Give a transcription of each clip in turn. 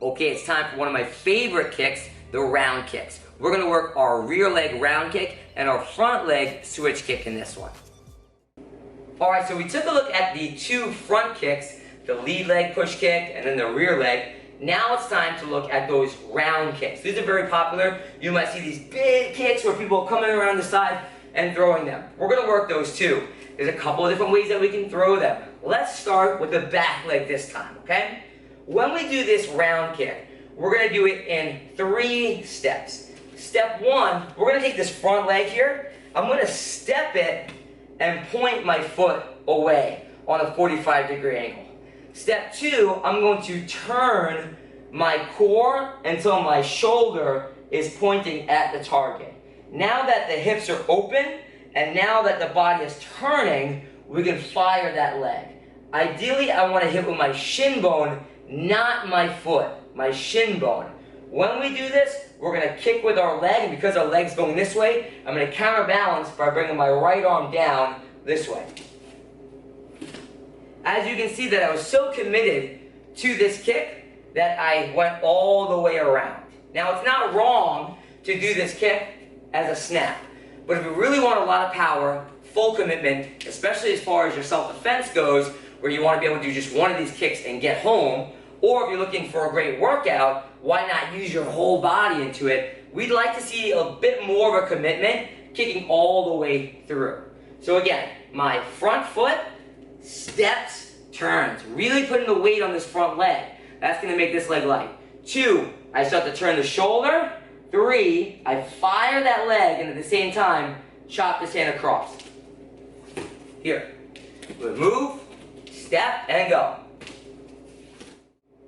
Okay, it's time for one of my favorite kicks, the round kicks. We're gonna work our rear leg round kick and our front leg switch kick in this one. All right, so we took a look at the two front kicks, the lead leg push kick and then the rear leg. Now it's time to look at those round kicks. These are very popular. You might see these big kicks where people are coming around the side and throwing them. We're gonna work those too. There's a couple of different ways that we can throw them. Let's start with the back leg this time, okay? When we do this round kick, we're gonna do it in 3 steps. Step 1, we're gonna take this front leg here. I'm gonna step it and point my foot away on a 45-degree angle. Step 2, I'm going to turn my core until my shoulder is pointing at the target. Now that the hips are open and now that the body is turning, we can fire that leg. Ideally, I want to hit with my shin bone, not my foot, my shin bone. When we do this, we're going to kick with our leg, and because our leg's going this way, I'm going to counterbalance by bringing my right arm down this way. As you can see that I was so committed to this kick that I went all the way around. Now it's not wrong to do this kick as a snap, but if you really want a lot of power, full commitment, especially as far as your self-defense goes, where you want to be able to do just one of these kicks and get home, or if you're looking for a great workout, why not use your whole body into it? We'd like to see a bit more of a commitment, kicking all the way through. So again, my front foot, steps, turns. Really putting the weight on this front leg. That's going to make this leg light. 2, I start to turn the shoulder. 3, I fire that leg, and at the same time, chop this hand across. Here. We'll move, step, and go.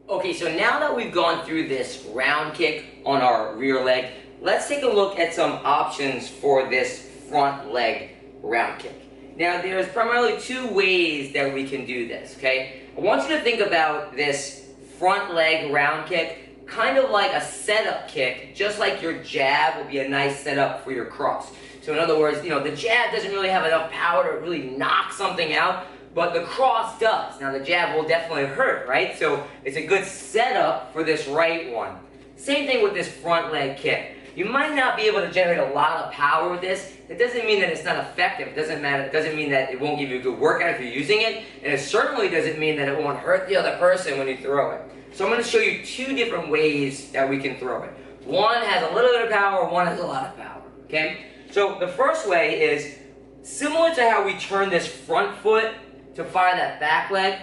Okay, so now that we've gone through this round kick on our rear leg, let's take a look at some options for this front leg round kick. Now, there's primarily 2 ways that we can do this, okay? I want you to think about this front leg round kick kind of like a setup kick, just like your jab will be a nice setup for your cross. So in other words, the jab doesn't really have enough power to really knock something out, but the cross does. Now, the jab will definitely hurt, right? So it's a good setup for this right one. Same thing with this front leg kick. You might not be able to generate a lot of power with this. It doesn't mean that it's not effective. It doesn't matter. It doesn't mean that it won't give you a good workout if you're using it. And it certainly doesn't mean that it won't hurt the other person when you throw it. So I'm going to show you 2 different ways that we can throw it. One has a little bit of power, one has a lot of power. Okay? So the first way is similar to how we turn this front foot to fire that back leg.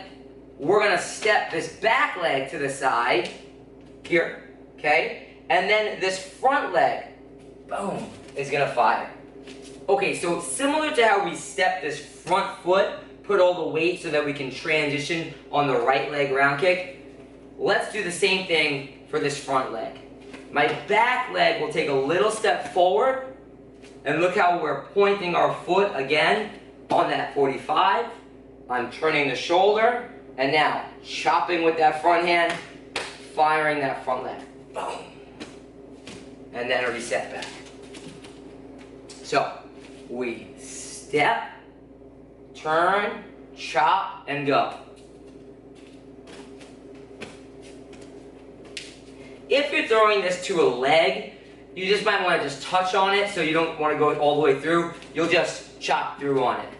We're going to step this back leg to the side here. Okay? And then this front leg, boom, is going to fire. Okay, so similar to how we step this front foot, put all the weight so that we can transition on the right leg round kick, let's do the same thing for this front leg. My back leg will take a little step forward, and look how we're pointing our foot again on that 45. I'm turning the shoulder, and now chopping with that front hand, firing that front leg. Boom. And then a reset back. So, we step, turn, chop, and go. If you're throwing this to a leg, you just might want to just touch on it, so you don't want to go all the way through. You'll just chop through on it.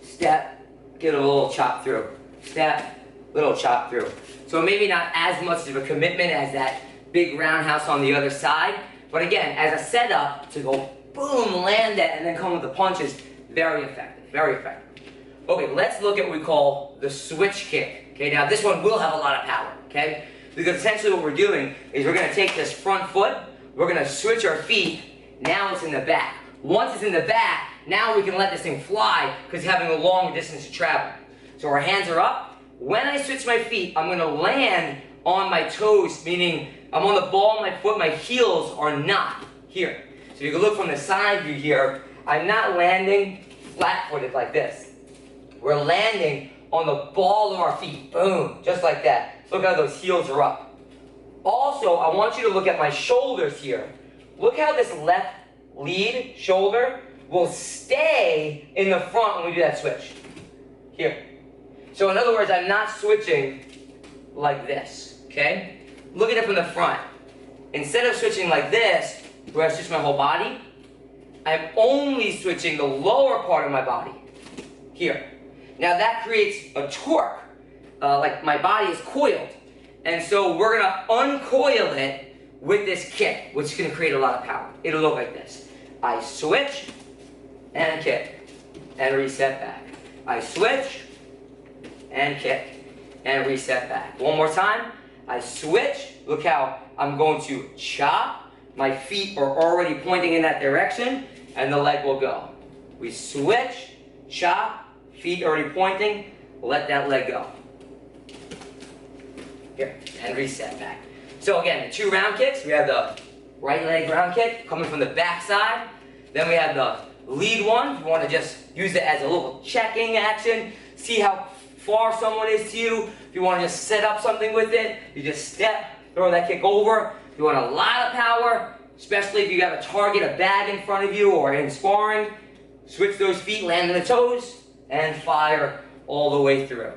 Step, get a little chop through. Step, little chop through. So maybe not as much of a commitment as that big roundhouse on the other side, but again, as a setup to go boom, land that, and then come with the punches, very effective, very effective. Okay, let's look at what we call the switch kick. Okay, now this one will have a lot of power, okay? Because essentially what we're doing is we're going to take this front foot, we're going to switch our feet, now it's in the back. Once it's in the back, now we can let this thing fly because it's having a long distance to travel. So our hands are up. When I switch my feet, I'm going to land on my toes, meaning I'm on the ball of my foot, my heels are not here. So you can look from the side view here, I'm not landing flat-footed like this. We're landing on the ball of our feet, boom, just like that. Look how those heels are up. Also, I want you to look at my shoulders here. Look how this left lead shoulder will stay in the front when we do that switch. Here. So in other words, I'm not switching like this, okay? look at it from the front. Instead of switching like this, where I switch my whole body, I'm only switching the lower part of my body, here. Now that creates a torque, like my body is coiled. And so we're gonna uncoil it with this kick, which is gonna create a lot of power. It'll look like this. I switch, and kick, and reset back. I switch, and kick, and reset back. One more time. I switch. Look how I'm going to chop. My feet are already pointing in that direction, and the leg will go. We switch, chop, feet already pointing, let that leg go. Here, and reset back. So again, the 2 round kicks. We have the right leg round kick coming from the back side. Then we have the lead one. You want to just use it as a little checking action. See how far someone is to you. If you want to just set up something with it, you just step, throw that kick over. If you want a lot of power, especially if you got a target, a bag in front of you or in sparring, switch those feet, land on the toes, and fire all the way through.